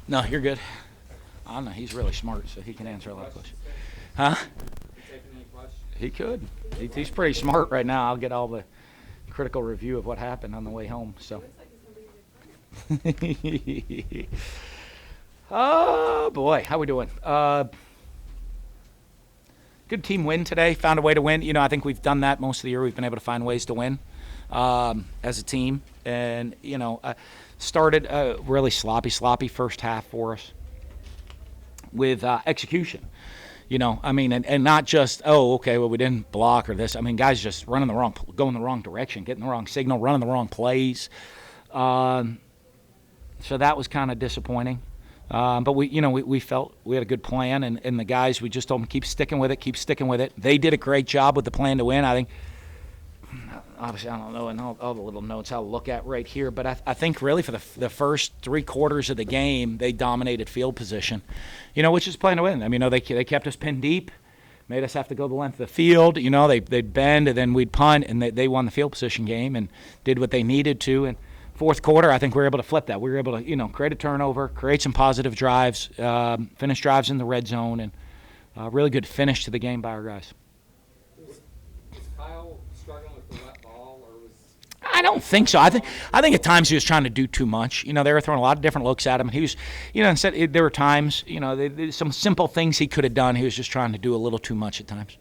No, you're good. I don't know. He's really smart, so he can answer a lot of questions. Huh? He could. He's pretty smart right now. I'll get all the critical review of what happened on the way home. So. Oh boy, how we doing? Good team win today. Found a way to win. I think we've done that most of the year. We've been able to find ways to win as a team, and started a really sloppy first half for us with execution. And not just, we didn't block or this. Guys just going the wrong direction, getting the wrong signal, running the wrong plays. So that was kind of disappointing. But we felt we had a good plan, and the guys, we just told them keep sticking with it. They did a great job with the plan to win. I think, obviously, I don't know, and all the little notes I'll look at right here, but I think really for the first 3 quarters of the game, they dominated field position, which is plan to win. They kept us pinned deep, made us have to go the length of the field. They'd bend, and then we'd punt, and they won the field position game and did what they needed to. And fourth quarter, I think we were able to flip that. We were able to, create a turnover, create some positive drives, finish drives in the red zone, and really good finish to the game by our guys. Was Kyle struggling with the wet ball, or was? I don't think so. I think at times he was trying to do too much. They were throwing a lot of different looks at him. He was, instead there were times, some simple things he could have done. He was just trying to do a little too much at times.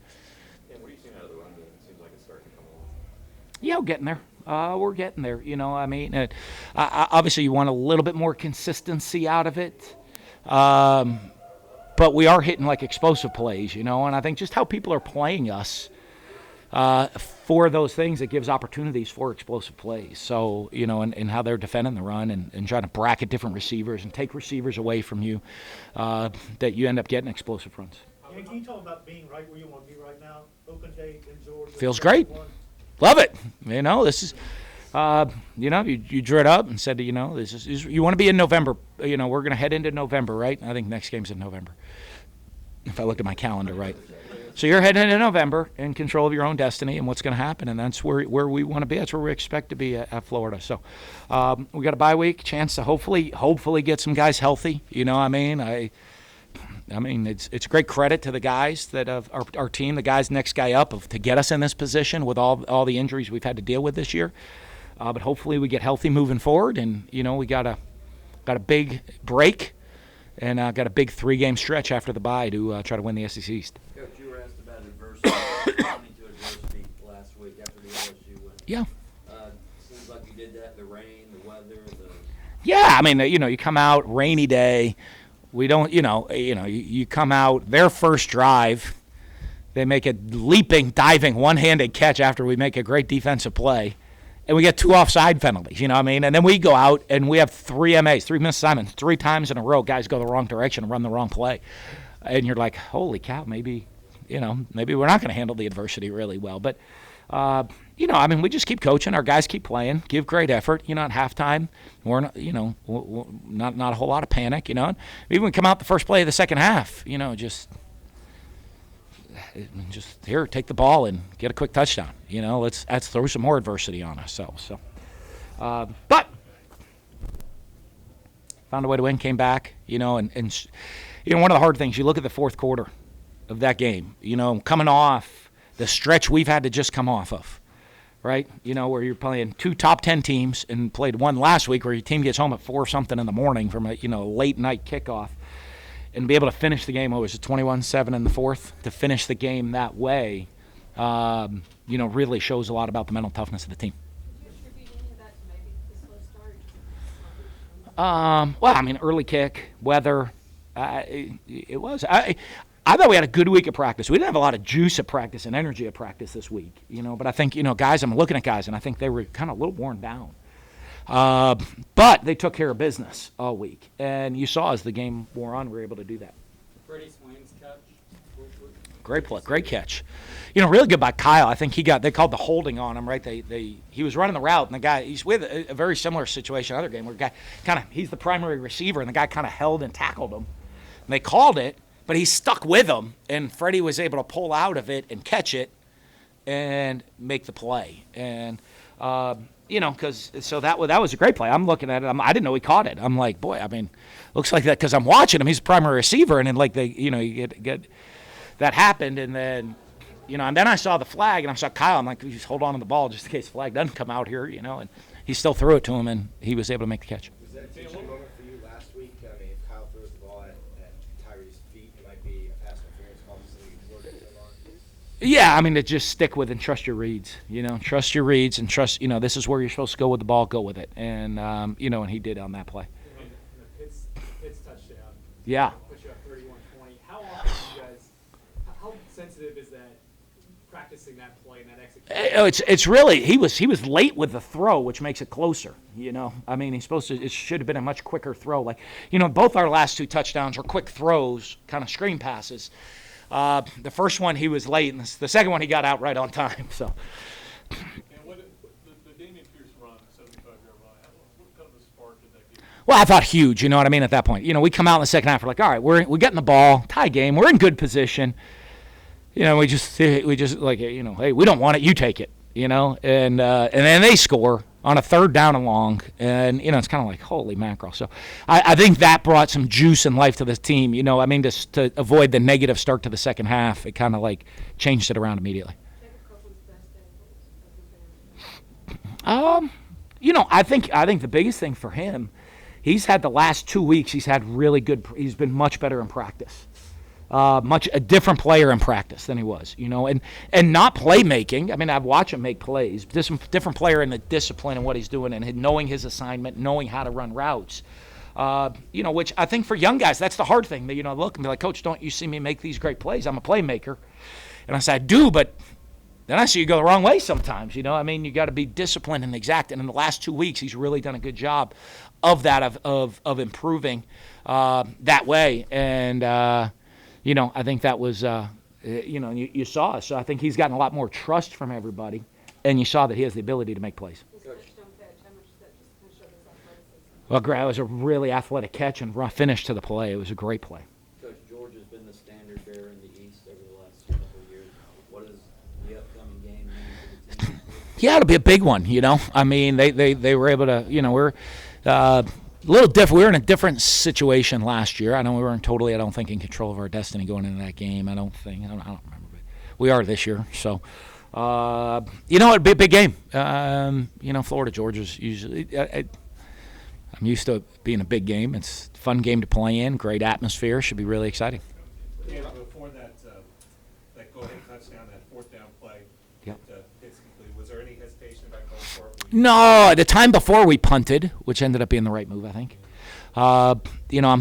And what are you seeing out of the run game? It seems like it's starting to come along. Yeah, we're getting there. We're getting there, obviously you want a little bit more consistency out of it, but we are hitting like explosive plays, and I think just how people are playing us for those things, it gives opportunities for explosive plays. So, and how they're defending the run and trying to bracket different receivers and take receivers away from you, that you end up getting explosive runs. Yeah, can you talk about being right where you want to be right now? Open day in Georgia. Feels great. Love it. This is, you drew it up and said, this is you want to be in November. We're going to head into November, right? I think next game's in November, if I look at my calendar right. So you're heading into November in control of your own destiny and what's going to happen, and that's where we want to be. That's where we expect to be at Florida. So we got a bye week, chance to hopefully get some guys healthy. It's great credit to the guys that our team, the guys next guy up, to get us in this position with all the injuries we've had to deal with this year. But hopefully we get healthy moving forward, and we got a big break and got a big 3-game stretch after the bye to try to win the SEC East. Coach, you were asked about adversity, responding to adversity last week after the LSU win. Yeah. Seems like you did that. The rain, the weather, Yeah, you come out rainy day. We don't, you come out, their first drive, they make a leaping, diving, one-handed catch after we make a great defensive play, and we get 2 offside penalties, And then we go out and we have 3 MAs, 3 missed assignments, 3 times in a row. Guys go the wrong direction and run the wrong play. And you're like, holy cow, maybe we're not going to handle the adversity really well. But, we just keep coaching. Our guys keep playing, give great effort. At halftime, we're not, not a whole lot of panic. Even when we come out the first play of the second half, just here, take the ball and get a quick touchdown. Let's throw some more adversity on ourselves. So, but found a way to win, came back. And one of the hard things, you look at the fourth quarter of that game. Coming off the stretch we've had to just come off of. Right, where you're playing 2 top 10 teams and played one last week where your team gets home at 4-something in the morning from a late night kickoff, and be able to finish the game. Was it 21-7 in the fourth to finish the game that way? Really shows a lot about the mental toughness of the team. Do you attribute any of that to maybe the slow start? Early kick, weather. It was. I thought we had a good week of practice. We didn't have a lot of juice at practice and energy at practice this week, but I think, guys, I'm looking at guys, and I think they were kind of a little worn down. But they took care of business all week, and you saw as the game wore on, we were able to do that. Freddie Swain's catch. Great play, great catch. Really good by Kyle. I think they called the holding on him, right? He was running the route, and the guy, he's with a very similar situation other game where the guy he's the primary receiver, and the guy kind of held and tackled him. And they called it. But he stuck with him, and Freddie was able to pull out of it and catch it and make the play. And because that was a great play. I'm looking at it. I didn't know he caught it. I'm like, boy, I mean, looks like that because I'm watching him. He's a primary receiver, and then like you get that happened, and then and then I saw the flag, and I saw Kyle. I'm like, just hold on to the ball just in case the flag doesn't come out here, and he still threw it to him, and he was able to make the catch. Was that a teaching moment for you last week? I mean, if Kyle throws the ball at Tyree's feet, it might be a pass interference call, so you work it on. Yeah, I mean, to just stick with and trust your reads. Trust your reads and trust. This is where you're supposed to go with the ball. Go with it, and and he did on that play. And the Pitts touchdown. Yeah. Put you up 31-20. How often do you guys? How sensitive is that? Practicing that play and that execution. It's really he was late with the throw, which makes it closer. I mean, it should have been a much quicker throw. Like both our last 2 touchdowns were quick throws, kind of screen passes. The first one he was late, and the second one he got out right on time. So. And what the Damian Pierce run, 75-yard run, what kind of a spark did that give you? Well, I thought huge. You know what I mean? At that point, we come out in the second half. We're like, all right, we're getting the ball, tie game. We're in good position. We just like, hey, we don't want it. You take it, and then they score on a 3rd down and long, and it's kind of like holy mackerel. So I think that brought some juice and life to this team. I mean, just to avoid the negative start to the second half, it kind of like changed it around immediately. I think the biggest thing for him, he's had the last 2 weeks. He's had really good. He's been much better in practice. Much a different player in practice than he was, and not playmaking. I mean, I've watched him make plays. Different player in the discipline and what he's doing, and knowing his assignment, knowing how to run routes. Which I think for young guys, that's the hard thing. They look and be like, Coach, don't you see me make these great plays? I'm a playmaker, and I said, I do, but then I see you go the wrong way sometimes. I mean, you got to be disciplined and exact. And in the last 2 weeks, he's really done a good job of that, of improving that way, and. I think that was, you saw it. So I think he's gotten a lot more trust from everybody, and you saw that he has the ability to make plays. Well, it was a really athletic catch and finish to the play. It was a great play. Coach, George has been the standard bearer in the East over the last couple of years. What is the upcoming game mean for the team? Yeah, it'll be a big one, I mean, they were able to, we're a little different. We were in a different situation last year. I know we weren't totally, I don't think, in control of our destiny going into that game. I don't remember, but we are this year. So, it'd be a big game. Florida, Georgia's usually, I'm used to it being a big game. It's a fun game to play in, great atmosphere, should be really exciting. Yeah, before that go-ahead touchdown, that 4th down play, Yep. Pitts complete, was there any hesitation about going for it? No, the time before we punted, which ended up being the right move, I think. I'm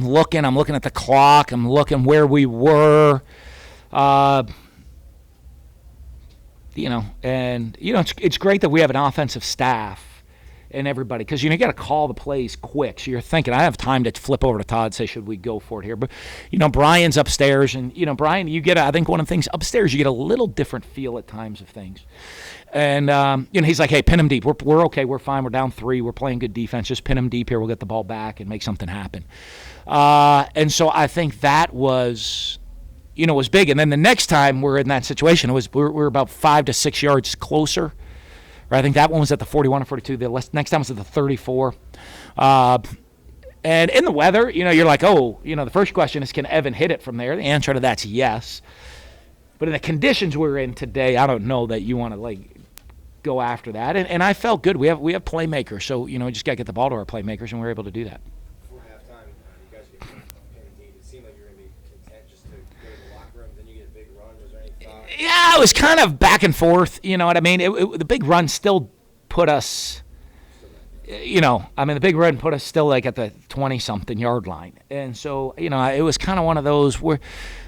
looking at the clock. I'm looking where we were. It's great that we have an offensive staff and everybody, because you got to call the plays quick. So you're thinking, I have time to flip over to Todd and say, should we go for it here? But Brian's upstairs, and Brian, you get I think one of the things upstairs, you get a little different feel at times of things. And he's like, hey, pin him deep. We're okay. We're fine. We're down 3. We're playing good defense. Just pin him deep here. We'll get the ball back and make something happen. And so I think that was big. And then the next time we're in that situation, we're about 5 to 6 yards closer. Right? I think that one was at the 41 or 42. The next time was at the 34. And in the weather, you're like, the first question is, can Evan hit it from there? The answer to that's yes. But in the conditions we're in today, I don't know that you want to go after that. And I felt good. We have playmakers, so we just got to get the ball to our playmakers, and we're able to do that. Before halftime, you guys get penalty. It seemed like you were going to be content just to go to the locker room. Then you get a big run. Was there any thought? Yeah, it was kind of back and forth. You know what I mean? The big run still put us. The big run put us still at the 20-something yard line, and so it was kind of one of those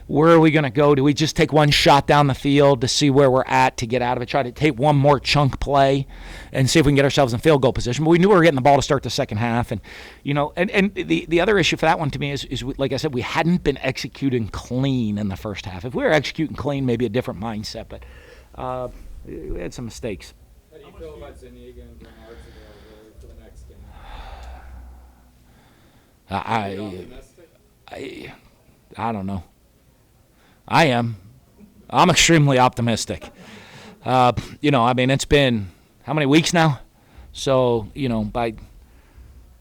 where are we going to go? Do we just take one shot down the field to see where we're at to get out of it? Try to take one more chunk play and see if we can get ourselves in field goal position. But we knew we were getting the ball to start the second half. And, and the other issue for that one to me is like I said, we hadn't been executing clean in the first half. If we were executing clean, maybe a different mindset. But we had some mistakes. How do you feel about Zuniga and Bernard's availability for the next game? I don't know. I am. I'm extremely optimistic. It's been how many weeks now? So,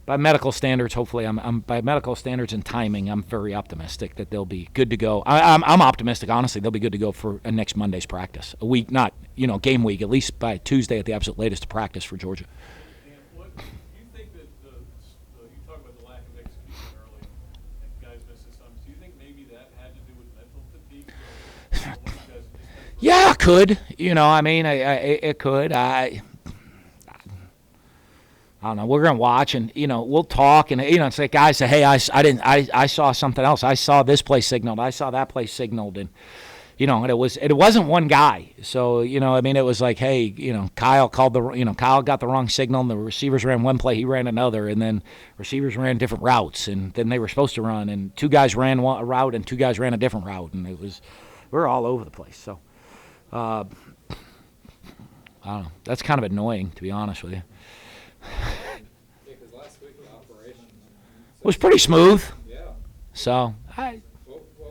by medical standards, hopefully, I'm by medical standards and timing, I'm very optimistic that they'll be good to go. I'm optimistic, honestly, they'll be good to go for next Monday's practice. A week, not game week, at least by Tuesday at the absolute latest to practice for Georgia. And what, do you think that you talk about the lack of execution early and guys missing some, do you think maybe that had to do with mental fatigue? Or one of you guys just had to- Yeah, it could. It could. I don't know. We're gonna watch, and we'll talk, and it's like guys say, "Hey, I saw something else. I saw this play signaled. I saw that play signaled," and and it wasn't one guy. So it was like, hey, Kyle called Kyle got the wrong signal, and the receivers ran one play, he ran another, and then receivers ran different routes, and then they were supposed to run, and two guys ran a route, and two guys ran a different route, and we're all over the place. So, I don't know. That's kind of annoying, to be honest with you. Yeah, 'cause last week the operation It was pretty smooth. Yeah. So What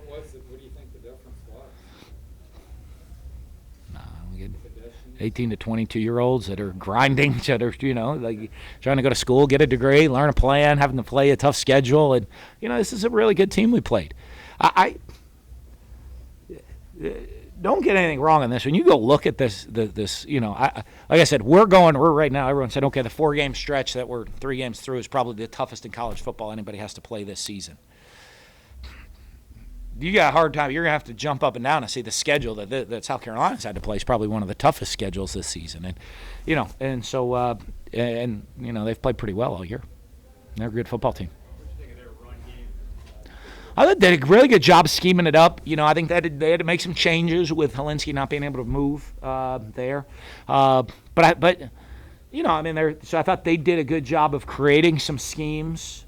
was it? What do you think the difference was? we get Conditions? 18 to 22-year-olds that are grinding, that are like trying to go to school, get a degree, learn a plan, having to play a tough schedule, and this is a really good team we played. I don't get anything wrong on this. When you go look at this, like I said, we're right now. Everyone said, okay, the 4-game stretch that we're 3 games through is probably the toughest in college football anybody has to play this season. You got a hard time. You're gonna have to jump up and down and see the schedule that South Carolina's had to play is probably one of the toughest schedules this season, and so they've played pretty well all year. They're a good football team. What do you think of their run game? I thought they did a really good job scheming it up. I think they had to make some changes with Helinski not being able to move there. So I thought they did a good job of creating some schemes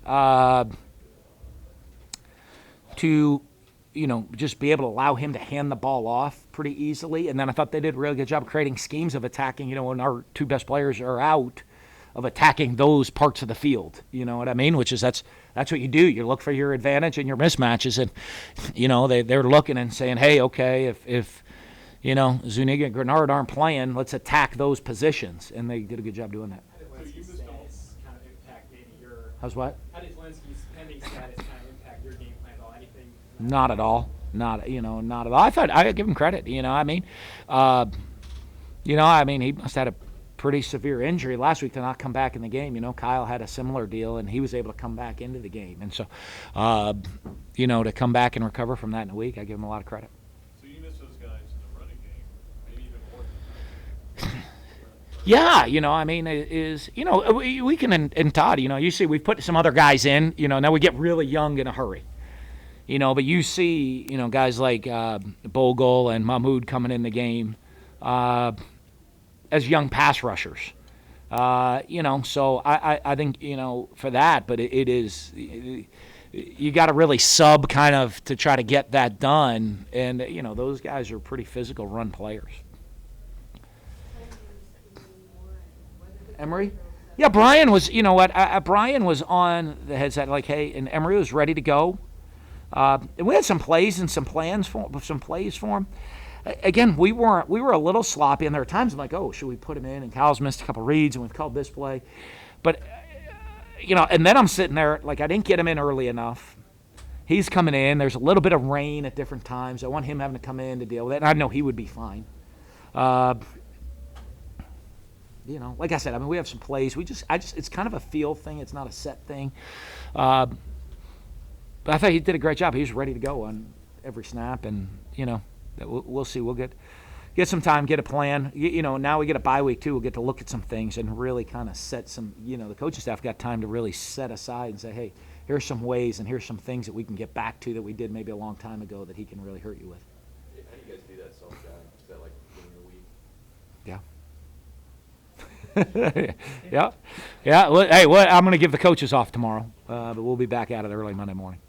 to, just be able to allow him to hand the ball off pretty easily. And then I thought they did a really good job creating schemes of attacking, when our 2 best players are out, of attacking those parts of the field. You know what I mean? Which is that's what you do. You look for your advantage and your mismatches, and they're looking and saying, hey, okay, if Zuniga and Grenard aren't playing, let's attack those positions, and they did a good job doing that. How did Linsky's status kind of impact maybe your? How's what? How did Linsky's pending status kind of impact your game plan at all? Anything? Not at all. Not at all. I thought I give him credit. He must have had a pretty severe injury last week to not come back in the game. Kyle had a similar deal, and he was able to come back into the game. And so, to come back and recover from that in a week, I give him a lot of credit. So you miss those guys in the running game, maybe even more than Yeah, we can, and Todd, you see we've put some other guys in, now we get really young in a hurry. But you see, guys like Bogle and Mahmoud coming in the game as young pass rushers. So I think, for that, but it is, you got to really sub kind of to try to get that done. And, those guys are pretty physical run players. Emory? Yeah, Brian was, Brian was on the headset like, hey, and Emory was ready to go. And we had some plays and some plays for him. Again, we were a little sloppy, and there were times I'm like, oh, should we put him in? And Kyle's missed a couple reads, and we've called this play. But, and then I'm sitting there, like I didn't get him in early enough. He's coming in. There's a little bit of rain at different times. I want him having to come in to deal with it, and I know he would be fine. Like I said, we have some plays. It's kind of a feel thing. It's not a set thing. But I thought he did a great job. He was ready to go on every snap, and, we'll see. We'll get some time, get a plan. Now we get a bye week too. We'll get to look at some things and really kind of set some. The coaching staff got time to really set aside and say, hey, here's some ways and here's some things that we can get back to that we did maybe a long time ago that he can really hurt you with. How do you guys do that self-guide? Is that like during the week? Yeah. Yeah. Well, hey, I'm going to give the coaches off tomorrow, but we'll be back at it early Monday morning.